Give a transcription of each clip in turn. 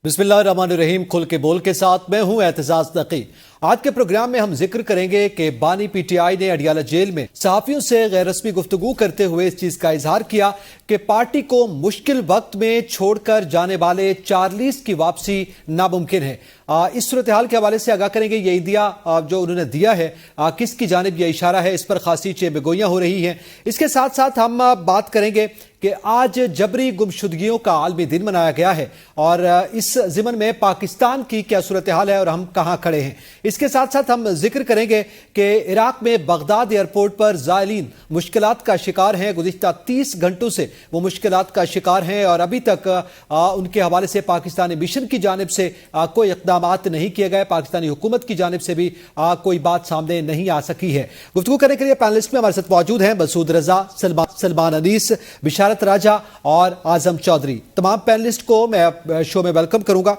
बिस्मिल्लाहिर्रहमानिर्रहीम। खुल के बोल के साथ मैं हूं एतजाज नकी। आज के प्रोग्राम में हम जिक्र करेंगे कि बानी पीटीआई ने अडियाला जेल में सहाफियों से गैर रस्मी गुफ्तगू करते हुए इस चीज का इजहार किया कि पार्टी को मुश्किल वक्त में छोड़कर जाने वाले चार्लीस की वापसी नामुमकिन है। इस सूरत हाल के हवाले से आगाह करेंगे ये इंदिया जो उन्होंने दिया है किसकी जानिब यह इशारा है, इस पर खासी चेबगोइयां हो रही हैं। इसके साथ साथ हम बात करेंगे कि आज जबरी गुमशुदगियों का आलमी दिन मनाया गया है और इस ज़िमन में पाकिस्तान की क्या सूरत हाल है और हम कहां खड़े हैं। इसके साथ साथ हम जिक्र करेंगे कि इराक में बगदाद एयरपोर्ट पर ज़ायरीन मुश्किलात का शिकार हैं। गुज़िश्ता 30 घंटों से वो मुश्किलात का शिकार हैं और अभी तक उनके हवाले से पाकिस्तानी मिशन की जानिब से कोई इक़दाम नहीं किए गए। पाकिस्तानी हुकूमत की जानिब से भी कोई बात सामने नहीं आ सकी है। गुफ्तगू करने के लिए पैनलिस्ट में हमारे साथ मौजूद हैं मसूद रजा, सलमान अनीस, बिशारत राजा और आजम चौधरी। तमाम पैनलिस्ट को मैं शो में वेलकम करूंगा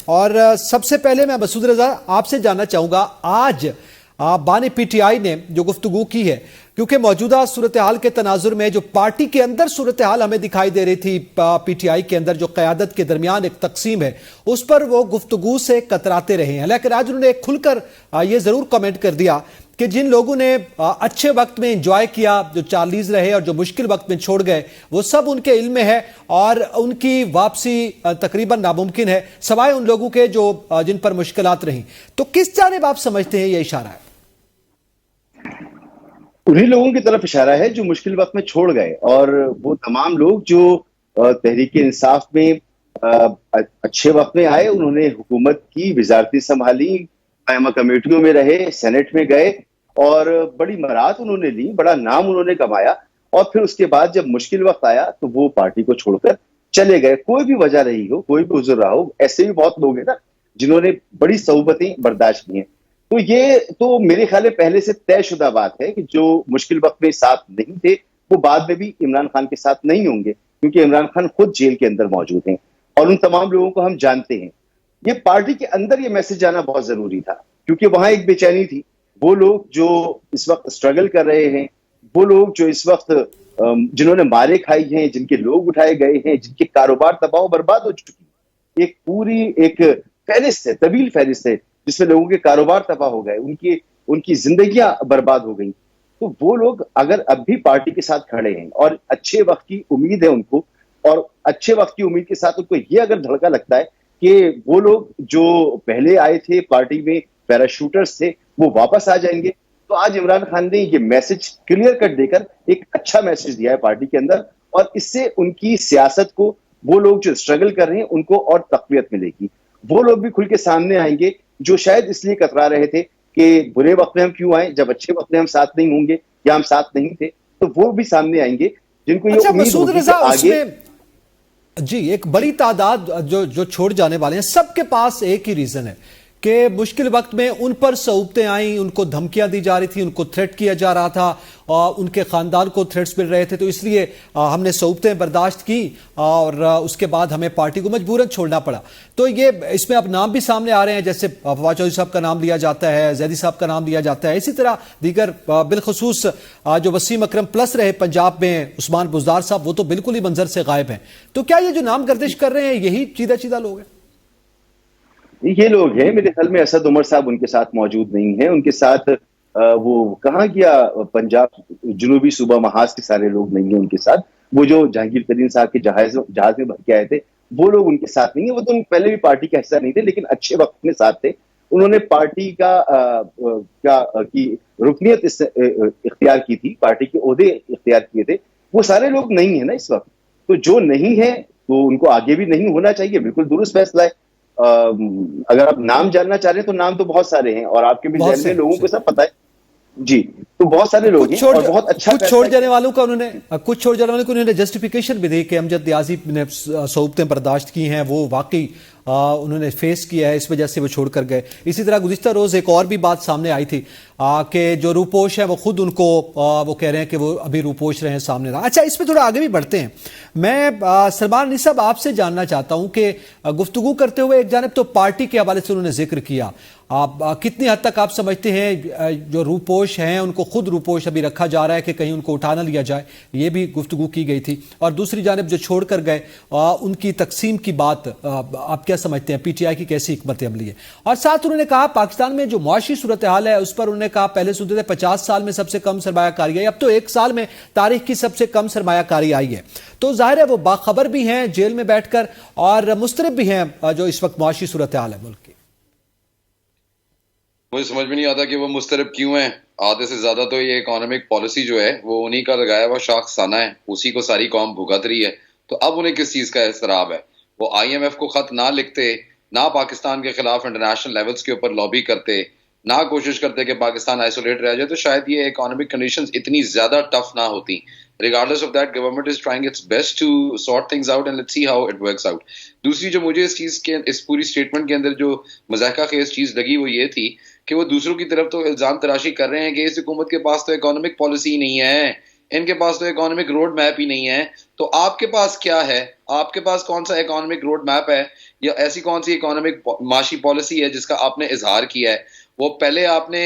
और सबसे पहले मैं मसूद रजा आपसे जानना चाहूंगा, आज बानी पीटीआई ने जो गुफ्तगू की है, क्योंकि मौजूदा सूरत हाल के तनाजुर में जो पार्टी के अंदर सूरत हाल हमें दिखाई दे रही थी, पीटीआई के अंदर जो क़यादत के दरमियान एक तकसीम है, उस पर वो गुफ्तगू से कतराते रहे हैं। लेकिन आज उन्होंने खुलकर ये जरूर कमेंट कर दिया कि जिन लोगों ने अच्छे वक्त में एंजॉय किया, जो चार्लीज रहे और जो मुश्किल वक्त में छोड़ गए, वो सब उनके इल्म में है और उनकी वापसी तकरीबन नामुमकिन है, सवाए उन लोगों के जो जिन पर मुश्किलात रही। तो किस जानिब आप समझते हैं ये इशारा है? उन्हीं लोगों की तरफ इशारा है जो मुश्किल वक्त में छोड़ गए, और वो तमाम लोग जो तहरीक इंसाफ में अच्छे वक्त में आए, उन्होंने हुकूमत की वजारतें संभाली, कायमा कमेटियों में रहे, सेनेट में गए और बड़ी मरात उन्होंने ली, बड़ा नाम उन्होंने कमाया, और फिर उसके बाद जब मुश्किल वक्त आया तो वो पार्टी को छोड़कर चले गए। कोई भी वजह रही हो, कोई भी उज़र रहा हो, ऐसे भी बहुत लोग हैं ना जिन्होंने बड़ी सहुबतें बर्दाश्त की हैं। तो ये तो मेरे ख्याल में पहले से तयशुदा बात है कि जो मुश्किल वक्त में साथ नहीं थे वो बाद में भी इमरान खान के साथ नहीं होंगे, क्योंकि इमरान खान खुद जेल के अंदर मौजूद हैं और उन तमाम लोगों को हम जानते हैं। ये पार्टी के अंदर ये मैसेज जाना बहुत जरूरी था, क्योंकि वहां एक बेचैनी थी। वो लोग जो इस वक्त स्ट्रगल कर रहे हैं, वो लोग जो इस वक्त जिन्होंने मारे खाई हैं, जिनके लोग उठाए गए हैं, जिनके कारोबार तबाह बर्बाद हो चुकी, एक पूरी एक फहरिस्त है, तवील फहरिस्त है जिसमें लोगों के कारोबार तबाह हो गए, उनकी जिंदगियां बर्बाद हो गई। तो वो लोग अगर अब भी पार्टी के साथ खड़े हैं और अच्छे वक्त की उम्मीद है उनको, और अच्छे वक्त की उम्मीद के साथ उनको ये अगर धड़का लगता है कि वो लोग जो पहले आए थे पार्टी में पैराशूटर्स थे वो वापस आ जाएंगे, तो आज इमरान खान ने ये मैसेज क्लियर कट देकर एक अच्छा मैसेज दिया है पार्टी के अंदर, और इससे उनकी सियासत को, वो लोग जो स्ट्रगल कर रहे हैं उनको और तकवीत मिलेगी। वो लोग भी खुल के सामने आएंगे जो शायद इसलिए कतरा रहे थे कि बुरे वक्त में हम क्यों आए, जब अच्छे वक्त में हम साथ नहीं होंगे या हम साथ नहीं थे, तो वो भी सामने आएंगे जिनको ये उम्मीद होगी कि आगे। जी, एक बड़ी तादाद जो छोड़ जाने वाले हैं, सबके पास एक ही रीजन है कि मुश्किल वक्त में उन पर सऊबतें आई, उनको धमकियां दी जा रही थी, उनको थ्रेट किया जा रहा था और उनके खानदान को थ्रेट्स मिल रहे थे, तो इसलिए हमने सऊबतें बर्दाश्त की और उसके बाद हमें पार्टी को मजबूरन छोड़ना पड़ा। तो ये इसमें अब नाम भी सामने आ रहे हैं, जैसे फवाद चौधरी साहब का नाम लिया जाता है, जैदी साहब का नाम लिया जाता है, इसी तरह दीगर बिलखसूस जो वसीम अकरम प्लस रहे पंजाब में, उस्मान बुज़दार साहब, वो तो बिल्कुल ही मंजर से गायब हैं। तो क्या ये जो नाम गर्दिश कर रहे हैं यही चीदा चीदा लोग हैं? ये लोग हैं, मेरे ख्याल में असद उमर साहब उनके साथ मौजूद नहीं है, उनके साथ वो कहाँ गया, पंजाब जुनूबी सूबा महाज के सारे लोग नहीं है उनके साथ। वो जो जहांगीर तरीन साहब के जहाज में भर के आए थे वो लोग उनके साथ नहीं है। वो तो पहले भी पार्टी का हिस्सा नहीं थे, लेकिन अच्छे वक्त में साथ थे। उन्होंने पार्टी की रुकनियत इख्तियार की थी, पार्टी के ओहदे इख्तियार किए थे। वो सारे लोग नहीं है ना इस वक्त, तो जो नहीं है तो उनको आगे भी नहीं होना चाहिए। बिल्कुल दुरुस्त फैसला है। अगर आप नाम जानना चाह रहे हैं तो नाम तो बहुत सारे हैं और आपके भी जहन में लोगों को सब पता है जी, तो बहुत सारे लोग हैं और बहुत अच्छा। कुछ छोड़ जाने वालों को उन्होंने जस्टिफिकेशन भी दी कि अमजद याजी ने सऊबतें बर्दाश्त की हैं, वो वाकई उन्होंने फेस किया है, इस वजह से वो छोड़ कर गए। इसी तरह गुज़िश्ता रोज एक और भी बात सामने आई थी, کہ جو روپوش ہے وہ خود ان کو وہ کہہ رہے ہیں کہ وہ ابھی روپوش رہے ہیں سامنے رہا. اچھا اس پہ تھوڑا آگے بھی بڑھتے ہیں. میں سلمان انی صاحب آپ سے جاننا چاہتا ہوں کہ گفتگو کرتے ہوئے ایک جانب تو پارٹی کے حوالے سے انہوں نے ذکر کیا, آپ کتنی حد تک آپ سمجھتے ہیں جو روپوش ہیں ان کو خود روپوش ابھی رکھا جا رہا ہے کہ کہیں ان کو اٹھا نہ لیا جائے, یہ بھی گفتگو کی گئی تھی. اور دوسری جانب جو چھوڑ کر گئے ان کی تقسیم کی بات آپ کیا سمجھتے ہیں, پی ٹی آئی کی کیسی حکمت عملی ہے؟ اور ساتھ انہوں نے کہا پاکستان میں جو معاشی صورتحال ہے اس پر انہوں نے کہا پہلے سنتے تھے 50 سال میں سب سے کم سرمایہ کاری آئی, اب تو 1 سال میں تاریخ کی سب سے کم سرمایہ کاری آئی ہے. تو ظاہر ہے وہ باخبر بھی ہیں جیل میں بیٹھ کر اور مضطرب بھی ہیں جو اس وقت معاشی صورتحال ہے ملک کی. مجھے سمجھ میں نہیں آتا کہ وہ مضطرب کیوں ہیں. آدھے سے زیادہ تو یہ اکانومک پالیسی جو ہے وہ انہی کا لگایا ہوا شاخسانہ ہے, اسی کو ساری قوم بھگت رہی ہے. تو اب انہیں کس چیز کا اضطراب ہے؟ وہ آئی ایم ایف کو خط نہ لکھتے, نہ پاکستان کے خلاف انٹرنیشنل لیولز کے اوپر لابی کرتے, نہ کوشش کرتے کہ پاکستان آئسولیٹ رہ جائے, تو شاید یہ اکانومک کنڈیشنز اتنی زیادہ ٹف نہ ہوتی. Regardless of that, government is trying its best to sort things out and let's see how it works out. دوسری جو مجھے اس چیز کے اس پوری سٹیٹمنٹ کے اندر جو مضحکہ خیز چیز لگی وہ یہ تھی کہ وہ دوسروں کی طرف تو الزام تراشی کر رہے ہیں کہ اس حکومت کے پاس تو اکانومک پالیسی ہی نہیں ہے, ان کے پاس تو اکانومک روڈ میپ ہی نہیں ہے. تو آپ کے پاس کیا ہے؟ آپ کے پاس کون سا اکانومک روڈ میپ ہے, یا ایسی کون سی اکانومک معاشی پالیسی ہے جس کا آپ نے اظہار کیا ہے؟ وہ پہلے آپ نے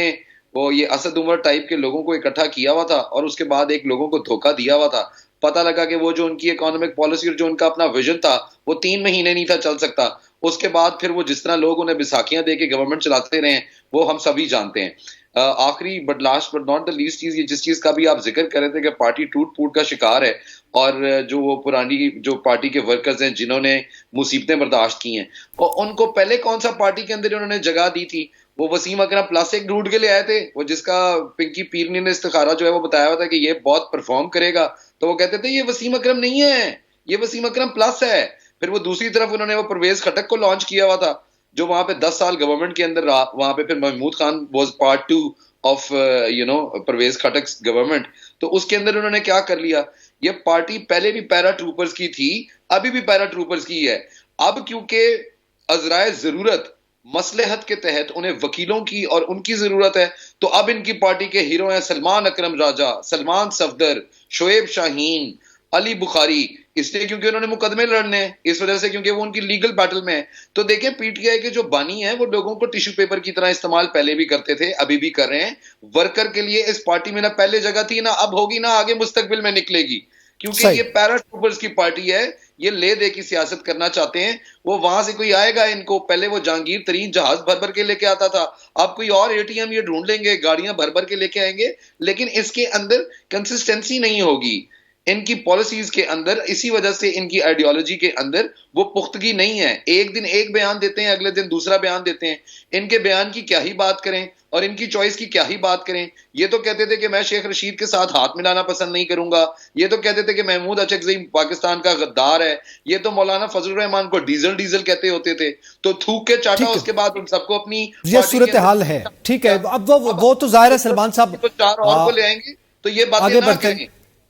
وہ یہ اسد عمر ٹائپ کے لوگوں کو اکٹھا کیا ہوا تھا اور اس کے بعد ایک لوگوں کو دھوکہ دیا ہوا تھا. پتہ لگا کہ وہ جو ان کی اکانومک پالیسی اور جو ان کا اپنا ویژن تھا وہ 3 مہینے نہیں تھا چل سکتا. اس کے بعد پھر وہ جس طرح لوگ انہیں بیساکھیاں دے کے گورنمنٹ چلاتے رہے ہیں وہ ہم سبھی جانتے ہیں. آخری but last but not the least چیز, یہ جس چیز کا بھی آپ ذکر کر رہے تھے کہ پارٹی ٹوٹ پھوٹ کا شکار ہے, اور جو وہ پرانی جو پارٹی کے ورکرز ہیں جنہوں نے مصیبتیں برداشت کی ہیں, اور ان کو پہلے کون سا پارٹی کے اندر انہوں نے جگہ دی تھی؟ وہ وسیم اکرم پلاسٹک ڈھونڈ کے لے آئے تھے, وہ جس کا پنکی پیرنی نے استخارہ جو ہے وہ بتایا ہوا تھا کہ یہ بہت پرفارم کرے گا, تو وہ کہتے تھے یہ وسیم اکرم نہیں ہے, یہ وسیم اکرم پلس ہے. پھر وہ دوسری طرف انہوں نے وہ پرویز خٹک کو لانچ کیا ہوا تھا جو وہاں پہ 10 سال گورنمنٹ کے اندر رہا. وہاں پہ پھر Mahmood Khan was part 2 of Pervez Khattak government. تو اس کے اندر انہوں نے کیا کر لیا, یہ پارٹی پہلے بھی پیرا ٹروپرز کی تھی, ابھی بھی پیرا ٹروپرز کی ہے. اب کیونکہ ازرائے ضرورت مصلحت کے تحت انہیں وکیلوں کی اور ان کی ضرورت ہے, تو اب ان کی پارٹی کے ہیرو ہیں سلمان اکرم راجہ, سلمان صفدر, شعیب شاہین, علی بخاری, اس لیے کیونکہ انہوں نے مقدمے لڑنے ہیں, اس وجہ سے کیونکہ وہ ان کی لیگل بیٹل میں ہے. تو دیکھیں پی ٹی آئی کے جو بانی ہیں وہ لوگوں کو ٹیشو پیپر کی طرح استعمال پہلے بھی کرتے تھے, ابھی بھی کر رہے ہیں. ورکر کے لیے اس پارٹی میں نہ پہلے جگہ تھی, نہ اب ہوگی, نہ آگے مستقبل میں نکلے گی, کیونکہ یہ پیرا ٹروپرز کی پارٹی ہے. یہ لے دے کی سیاست کرنا چاہتے ہیں. وہ وہاں سے کوئی آئے گا ان کو, پہلے وہ جہانگیر ترین جہاز بھر بھر کے لے کے آتا تھا, اب کوئی اور اے ٹی ایم یہ ڈھونڈ لیں گے, گاڑیاں بھر بھر کے لے کے آئیں گے, لیکن اس کے اندر کنسسٹنسی نہیں ہوگی ان کی پالیسیز کے اندر. اسی وجہ سے ان کی آئیڈیالوجی کے اندر وہ پختگی نہیں ہے. ایک دن ایک بیان دیتے ہیں, اگلے دن دوسرا بیان دیتے ہیں. ان کے بیان کی کیا ہی بات کریں اور ان کی چوائس کی کیا ہی بات کریں. یہ تو کہتے تھے کہ میں شیخ رشید کے ساتھ ہاتھ ملانا پسند نہیں کروں گا, یہ تو کہتے تھے کہ محمود اچکزئی پاکستان کا غدار ہے, یہ تو مولانا فضل الرحمان کو ڈیزل کہتے ہوتے تھے. تو تھوک کے چاٹا اس کے بعد ان سب کو اپنی یہ صورتحال ہے. ٹھیک ہے, اب وہ تو ظاہر ہے سلمان صاحب تو 4 اور کو لے آئیں گے, تو یہ باتیں نہ کریں.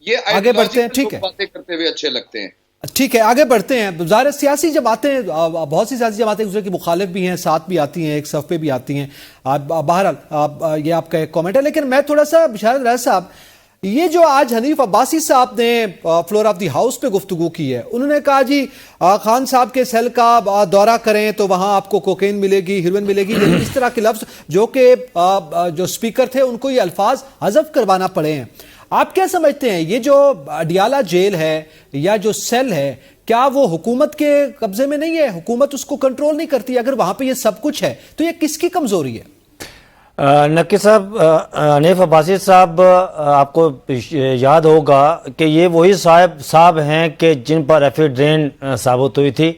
یہ آگے بڑھتے ہیں. ٹھیک ہے, باتیں کرتے ہوئے اچھے لگتے ہیں. ٹھیک ہے, آگے بڑھتے ہیں. ظاہر سیاسی جماعتیں, بہت سی سیاسی جماعتیں ایک دوسرے کی مخالف بھی ہیں, ساتھ بھی آتی ہیں, ایک صف پہ بھی آتی ہیں. بہرحال یہ آپ کا ایک کامنٹ ہے, لیکن میں تھوڑا سا بشارت رائے صاحب, یہ جو آج حنیف عباسی صاحب نے فلور آف دی ہاؤس پہ گفتگو کی ہے, انہوں نے کہا جی خان صاحب کے سیل کا دورہ کریں تو وہاں آپ کو کوکین ملے گی, ہیروئن ملے گی, لیکن اس طرح کے لفظ جو کہ جو اسپیکر تھے ان کو یہ الفاظ حذف کروانا پڑے ہیں. آپ کیا سمجھتے ہیں یہ جو اڈیالہ جیل ہے یا جو سیل ہے, کیا وہ حکومت کے قبضے میں نہیں ہے؟ حکومت اس کو کنٹرول نہیں کرتی؟ اگر وہاں پہ یہ سب کچھ ہے تو یہ کس کی کمزوری ہے؟ نقی صاحب, حنیف عباسی صاحب, آپ کو یاد ہوگا کہ یہ وہی صاحب ہیں کہ جن پر ایفیڈرین ثابت ہوئی تھی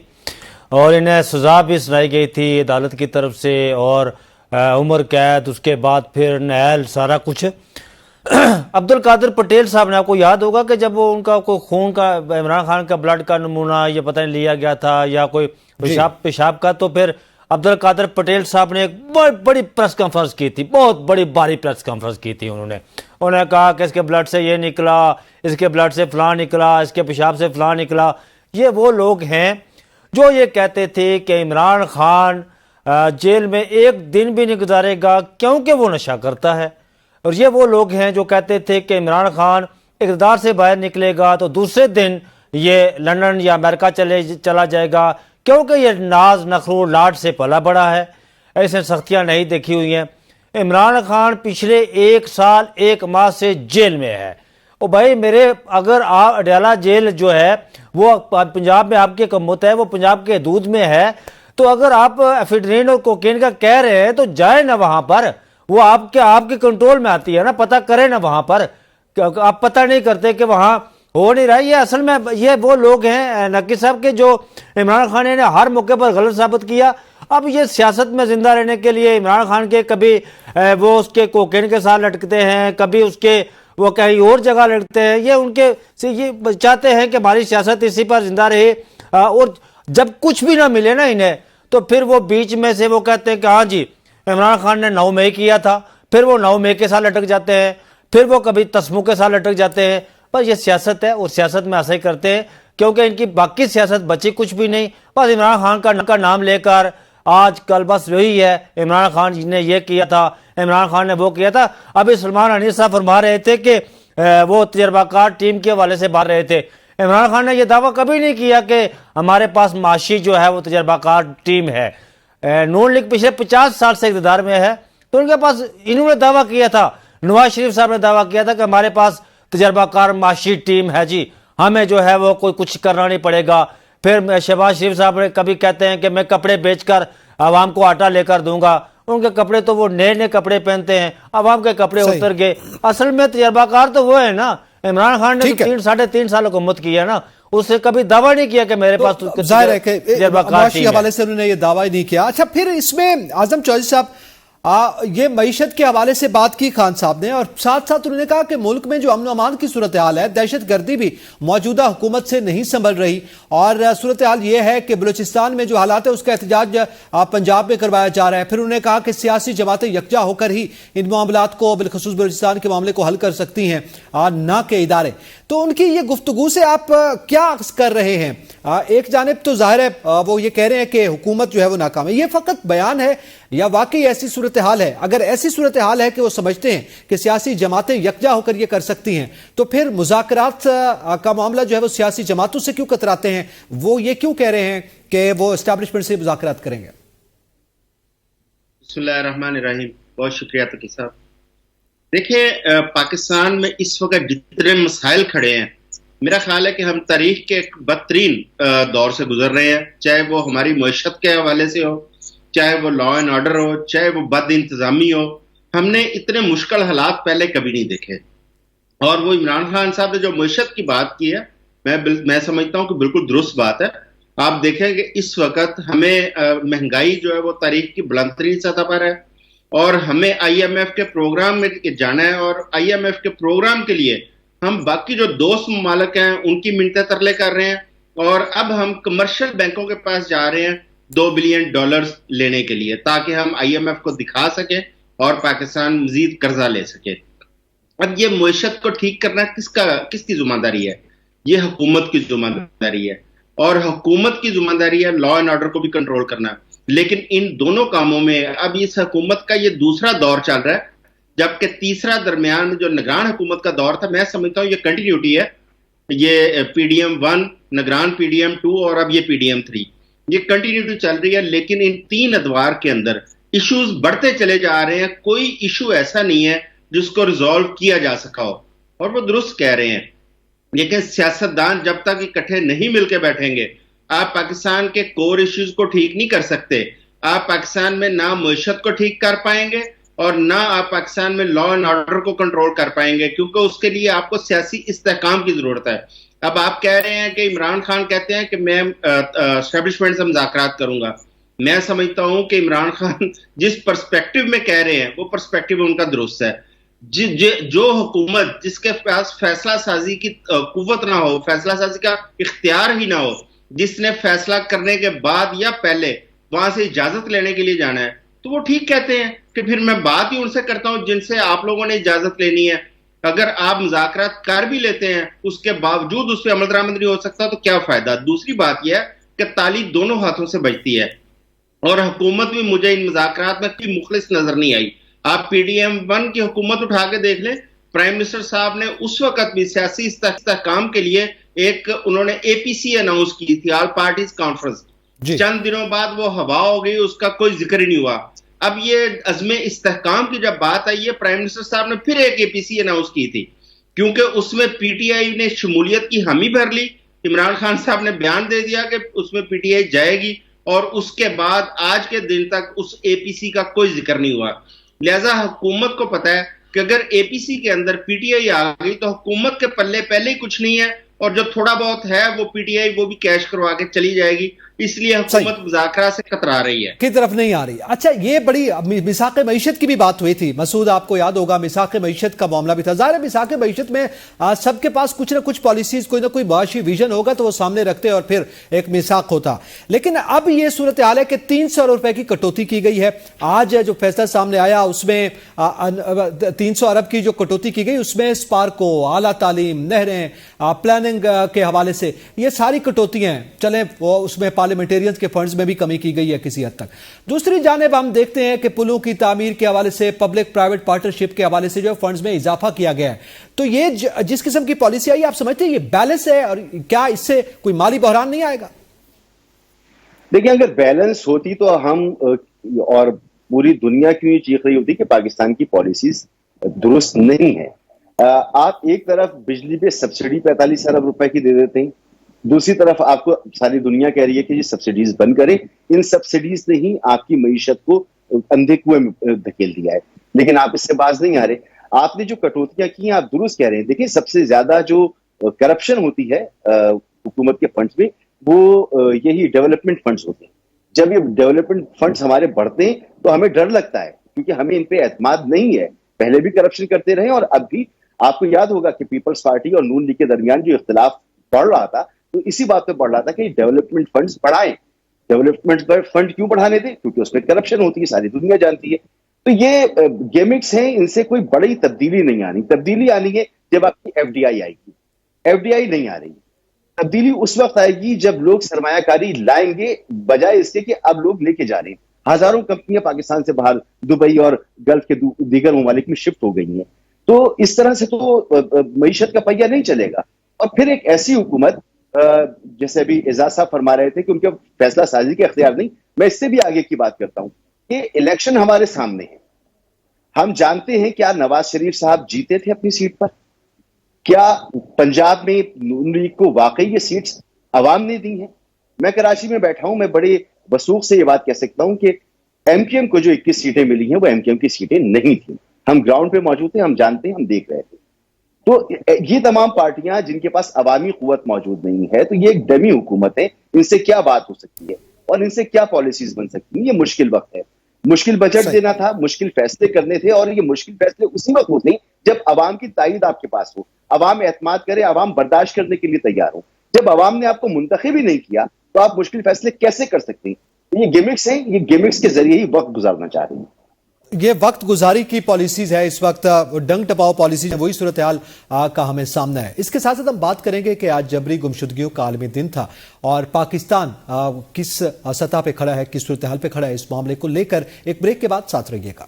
اور انہیں سزا بھی سنائی گئی تھی عدالت کی طرف سے, اور عمر قید, اس کے بعد پھر نیل, سارا کچھ. عبد القادر پٹیل صاحب نے, آپ کو یاد ہوگا کہ جب وہ ان کا کوئی خون کا, عمران خان کا بلڈ کا نمونہ یہ پتہ نہیں لیا گیا تھا یا کوئی پیشاب کا, تو پھر عبد القادر پٹیل صاحب نے ایک بڑی پریس کانفرنس کی تھی, بہت بڑی پریس کانفرنس کی تھی. انہوں نے کہا کہ اس کے بلڈ سے یہ نکلا, اس کے بلڈ سے فلاں نکلا, اس کے پیشاب سے فلاں نکلا. یہ وہ لوگ ہیں جو یہ کہتے تھے کہ عمران خان जेल में एक दिन भी नहीं गुजारेगा क्योंकि वो नशा करता है। और ये वो लोग हैं जो कहते थे कि इमरान खान इक़्तिदार से बाहर निकलेगा तो दूसरे दिन ये लंदन या अमेरिका चला जाएगा क्योंकि ये नाज नखरू लाड से पला बड़ा है, ऐसे सख्तियाँ नहीं देखी हुई हैं। इमरान खान पिछले 1 साल 1 माह से जेल में है। और भाई मेरे, अगर आप अडयाला जेल जो है वो पंजाब में आपके कम्मुत है, वो पंजाब के हदूद में है, तो अगर आप एफिड्रिन और कोकेन का कह रहे हैं तो जाए ना वहाँ पर, वो आपके कंट्रोल में आती है ना, पता करें ना वहाँ पर। आप पता नहीं करते कि वहाँ हो नहीं रहा। ये असल में ये वो लोग हैं नकी साहब के जो इमरान खान ने हर मौके पर गलत साबित किया। अब ये सियासत में जिंदा रहने के लिए इमरान खान के कभी वो उसके कोकेन के साथ लटकते हैं, कभी उसके वो कहीं और जगह लटकते हैं। ये उनके से ये चाहते हैं कि हमारी सियासत इसी पर जिंदा रहे। और जब कुछ भी ना मिले ना इन्हें, तो फिर वो बीच में से वो कहते हैं कि हाँ जी इमरान खान ने 9 मई किया था, फिर वो 9 मई के साथ लटक जाते हैं, फिर वो कभी तस्मू के साथ लटक जाते हैं। बस ये सियासत है और सियासत में ऐसा ही करते हैं क्योंकि इनकी बाकी सियासत बची कुछ भी नहीं। बस इमरान खान का नाम लेकर आज कल बस वही है, इमरान खान ने ये किया था, इमरान खान ने वो किया था। अभी सलमान अनीस साहब फरमा रहे थे कि वो तजर्बाकार टीम के हवाले से बात रहे थे। इमरान खान ने यह दावा कभी नहीं किया कि हमारे पास माशी जो है वो तजर्बाकार टीम है। नून लीग पिछले 50 साल से इक़्तिदार में है, तो उनके पास इन्होंने दावा किया था, नवाज शरीफ साहब ने दावा किया था कि हमारे पास तजर्बाकार माशी टीम है जी, हमें जो है वो कोई कुछ करना नहीं पड़ेगा। फिर शहबाज शरीफ साहब ने कभी कहते हैं कि मैं कपड़े बेचकर आवाम को आटा लेकर दूंगा, उनके कपड़े तो वो नए नए कपड़े पहनते हैं, आवाम के कपड़े उतर गए। असल में तजर्बाकार तो वो है ना, इमरान खान ने तो 3.5 साल हुकूमत की है ना, उससे कभी दावा नहीं किया कि मेरे पास जाहिर है कि माशी हवाले से उन्होंने ये दावा ही नहीं किया। अच्छा, फिर इसमें आजम चौधरी साहब ये मईशत के हवाले से बात की खान साहब ने, और साथ साथ उन्होंने कहा कि मुल्क में जो अमन अमान की सूरत हाल है, दहशत गर्दी भी मौजूदा हुकूमत से नहीं संभल रही, और सूरत हाल ये है कि बलूचिस्तान में जो हालात है उसका एहतजाज पंजाब में करवाया जा रहा है। फिर उन्होंने कहा कि सियासी जमातें यकजा होकर ही इन मामलात को, बिलखसूस बलूचिस्तान के मामले को हल कर सकती हैं, ना के इदारे। तो उनकी ये गुफ्तगू से आप क्या कर रहे हैं? एक जानिब तो जाहिर है वो ये कह रहे हैं कि हुकूमत जो है वो नाकाम है, ये फकत बयान है या वाकई ऐसी सूरत हाल है? अगर ऐसी सूरत हाल है कि वो समझते हैं कि सियासी जमातें यकजा होकर ये कर सकती हैं, तो फिर मुज़ाकरात का मामला जो है वो सियासी जमातों से क्यों कतराते हैं? वो ये क्यों कह रहे हैं कि वो एस्टैब्लिशमेंट से मुज़ाकरात करेंगे? बिस्मिल्लाहिर्रहमानिर्रहीम, बहुत शुक्रिया तकी साहब। देखिए, पाकिस्तान में इस वक्त जितने मसाइल खड़े हैं, मेरा ख्याल है कि हम तारीख के एक बदतरीन दौर से गुजर रहे हैं, चाहे वो हमारी मईशत के हवाले से हो, चाहे वो लॉ एंड ऑर्डर हो, चाहे वो बद इंतजामी हो। हमने इतने मुश्किल हालात पहले कभी नहीं देखे। और वो इमरान खान साहब ने जो मईशत की बात की है, मैं समझता हूँ कि बिल्कुल दुरुस्त बात है। आप देखें कि इस वक्त हमें महंगाई जो है वो तारीख की बुलंदतरीन सतह पर है, और हमें IMF के प्रोग्राम में जाना है, और IMF के प्रोग्राम के लिए हम बाकी जो दोस्त ममालिक हैं उनकी मिन्नतें तरले कर रहे हैं, और अब हम कमर्शियल बैंकों के पास जा रहे हैं $2 बिलियन लेने के लिए, ताकि हम IMF को दिखा सके और पाकिस्तान मजीद कर्जा ले सके। अब ये मईशत को ठीक करना किसकी जिम्मेदारी है? ये हुकूमत की जिम्मेदारी है, और हुकूमत की जिम्मेदारी है लॉ एंड ऑर्डर को भी कंट्रोल करना। लेकिन इन दोनों कामों में अब इस हुकूमत का ये दूसरा दौर चल रहा है, जबकि तीसरा दरमियान जो निगरान हुकूमत का दौर था, मैं समझता हूँ ये कंटिन्यूटी है। ये PDM 1, निगरान PDM 2 और अब ये PDM 3, ये कंटिन्यूटी चल रही है। लेकिन इन 3 अदवार के अंदर इश्यूज बढ़ते चले जा रहे हैं, कोई इशू ऐसा नहीं है जिसको रिजॉल्व किया जा सका हो। और वो दुरुस्त कह रहे हैं, लेकिन सियासतदान जब तक इकट्ठे नहीं मिलकर बैठेंगे, आप पाकिस्तान के कोर इश्यूज को ठीक नहीं कर सकते। आप पाकिस्तान में ना मईशत को ठीक कर पाएंगे और ना आप पाकिस्तान में लॉ एंड ऑर्डर को कंट्रोल कर पाएंगे, क्योंकि उसके लिए आपको सियासी इस्तेहकाम की जरूरत है। अब आप कह रहे हैं कि इमरान खान कहते हैं कि मैं एस्टैब्लिशमेंट से मुज़ाकरात करूंगा। मैं समझता हूं कि इमरान खान जिस पर्सपेक्टिव में कह रहे हैं वो पर्सपेक्टिव उनका दुरुस्त है। जो हुकूमत जिसके पास फैसला साजी की कुव्वत ना हो, फैसला साजी का इख्तियार ही ना हो, जिसने फैसला करने के बाद या पहले वहां से इजाजत लेने के लिए जाना है, तो वो ठीक कहते हैं कि फिर मैं बात ही उनसे करता हूं जिनसे आप लोगों ने इजाजत लेनी है। अगर आप मुज़ाकरात कर भी लेते हैं, उसके बावजूद उस पर अमल दरामद नहीं हो सकता, तो क्या फायदा? दूसरी बात यह है कि ताली दोनों हाथों से बजती है। اور حکومت بھی مجھے ان مذاکرات میں کوئی مخلص نظر نہیں آئی. آپ پی ڈی ایم 1 کی حکومت اٹھا کے دیکھ لیں, پرائم منسٹر صاحب نے اس وقت بھی سیاسی استحکام کے لیے انہوں نے اے پی سی اناؤنس کی تھی, آل پارٹیز کانفرنس. چند دنوں بعد وہ ہوا ہو گئی, اس کا کوئی ذکر ہی نہیں ہوا. اب یہ عزم استحکام کی جب بات آئی ہے, پرائم منسٹر صاحب نے پھر ایک اے پی سی اناؤنس کی تھی, کیونکہ اس میں پی ٹی آئی نے شمولیت کی حامی بھر لی. عمران خان صاحب نے بیان دے دیا کہ اس میں پی ٹی آئی جائے گی, اور اس کے بعد آج کے دن تک اس اے پی سی کا کوئی ذکر نہیں ہوا. لہذا حکومت کو پتا ہے کہ اگر اے پی سی کے اندر پی ٹی آئی آ گئی تو حکومت کے پلے پہلے ہی کچھ نہیں ہے, اور جو تھوڑا بہت ہے وہ پی ٹی آئی وہ بھی کیش کروا کے چلی جائے گی. اس لیے حکومت مذاکرات سے کترا رہی ہے, کی طرف نہیں آ رہی. اچھا, یہ بڑی میثاق معیشت کی بھی بات ہوئی تھی مسعود, آپ کو یاد ہوگا میثاق معیشت کا معاملہ بھی تھا. ظاہر ہے میثاق معیشت میں سب کے پاس کچھ نہ کچھ پالیسیز, کوئی نہ کوئی معاشی ویژن ہوگا تو وہ سامنے رکھتے اور پھر ایک میثاق ہوتا. لیکن اب یہ صورتحال ہے کہ 300 روپے کی کٹوتی کی گئی ہے. آج جو فیصلہ سامنے آیا اس میں 300 ارب کی جو کٹوتی کی گئی, اس میں اسپارکو, اعلیٰ تعلیم, نہریں, پلاننگ کے حوالے سے یہ ساری کٹوتیاں ہیں. چلیں وہ اس میں پارلیمنٹیرینز کے فنڈز میں بھی کمی کی گئی ہے کسی حد تک. دوسری جانب ہم دیکھتے ہیں کہ پلوں کی تعمیر کے حوالے سے, پبلک پرائیویٹ پارٹنرشپ کے حوالے سے جو فنڈز میں اضافہ کیا گیا ہے, تو یہ جس قسم کی پالیسی آئی, آپ سمجھتے ہیں یہ بیلنس ہے, اور کیا اس سے کوئی مالی بحران نہیں آئے گا؟ دیکھیں, اگر بیلنس ہوتی تو ہم اور پوری دنیا کیوں یہ چیخ رہی ہوتی کہ پاکستان کی پالیسیز درست نہیں ہے. آپ ایک طرف بجلی پہ سبسڈی 45 ارب روپے کی دے دیتے ہیں, دوسری طرف آپ کو ساری دنیا کہہ رہی ہے کہ یہ سبسڈیز بند کریں. ان سبسڈیز نے ہی آپ کی معیشت کو اندھے کنویں میں دھکیل دیا ہے, لیکن آپ اس سے باز نہیں آ رہے. آپ نے جو کٹوتیاں کی ہیں آپ درست کہہ رہے ہیں. دیکھیں, سب سے زیادہ جو کرپشن ہوتی ہے حکومت کے فنڈز میں وہ یہی ڈیولپمنٹ فنڈز ہوتے ہیں. جب یہ ڈیولپمنٹ فنڈز ہمارے بڑھتے ہیں تو ہمیں ڈر لگتا ہے, کیونکہ ہمیں ان پہ اعتماد نہیں ہے. پہلے بھی کرپشن کرتے رہے اور اب بھی. آپ کو یاد ہوگا کہ پیپلز پارٹی اور نون لیگ کے درمیان جو اختلاف بڑھ رہا تھا تو اسی بات پہ بڑھ رہا تھا کہ ڈیولپمنٹ فنڈز بڑھائیں. ڈیولپمنٹ فنڈ کیوں بڑھانے دیں؟ کیونکہ اس میں کرپشن ہوتی ہے, ساری دنیا جانتی ہے. تو یہ گیمکس ہیں, ان سے کوئی بڑی تبدیلی نہیں آنی. تبدیلی آنی ہے جب آپ کی ایف ڈی آئی آئے گی. ایف ڈی آئی نہیں آ رہی. تبدیلی اس وقت آئے گی جب لوگ سرمایہ کاری لائیں گے, بجائے اس کے کہ اب لوگ لے کے جا رہے ہیں. ہزاروں کمپنیاں پاکستان سے باہر دبئی اور گلف کے دیگر ممالک میں شفٹ ہو گئی ہیں. تو اس طرح سے تو معیشت کا پہیہ نہیں چلے گا. اور پھر ایک ایسی حکومت, جیسے ابھی اعزاز صاحب فرما رہے تھے کہ ان کے فیصلہ سازی کے اختیار نہیں, میں اس سے بھی آگے کی بات کرتا ہوں کہ الیکشن ہمارے سامنے ہے. ہم جانتے ہیں کیا نواز شریف صاحب جیتے تھے اپنی سیٹ پر؟ کیا پنجاب میں نون لیگ کو واقعی یہ سیٹس عوام نے دی ہیں؟ میں کراچی میں بیٹھا ہوں, میں بڑے وثوق سے یہ بات کہہ سکتا ہوں کہ ایم کیو ایم کو جو 21 سیٹیں ملی ہیں وہ ایم کیو ایم کی سیٹیں نہیں تھیں. ہم گراؤنڈ پہ موجود تھے, ہم جانتے ہیں, ہم دیکھ رہے تھے. تو یہ تمام پارٹیاں جن کے پاس عوامی قوت موجود نہیں ہے, تو یہ ایک ڈمی حکومت ہے. ان سے کیا بات ہو سکتی ہے اور ان سے کیا پالیسیز بن سکتی ہیں؟ یہ مشکل وقت ہے. مشکل بجٹ دینا تھا, مشکل فیصلے کرنے تھے, اور یہ مشکل فیصلے اسی وقت ہوتے ہیں جب عوام کی تائید آپ کے پاس ہو, عوام اعتماد کرے, عوام برداشت کرنے کے لیے تیار ہو. جب عوام نے آپ کو منتخب ہی نہیں کیا تو آپ مشکل فیصلے کیسے کر سکتے ہیں؟ یہ گیمکس ہیں, یہ گیمکس کے ذریعے ہی وقت گزارنا چاہ رہے ہیں. یہ وقت گزاری کی پالیسیز ہے اس وقت, ڈنگ ٹپاؤ پالیسیز ہے, وہی صورتحال کا ہمیں سامنا ہے. اس کے ساتھ ساتھ ہم بات کریں گے کہ آج جبری گمشدگیوں کا عالمی دن تھا, اور پاکستان کس سطح پہ کھڑا ہے, کس صورتحال پہ کھڑا ہے, اس معاملے کو لے کر ایک بریک کے بعد ساتھ رہیے گا.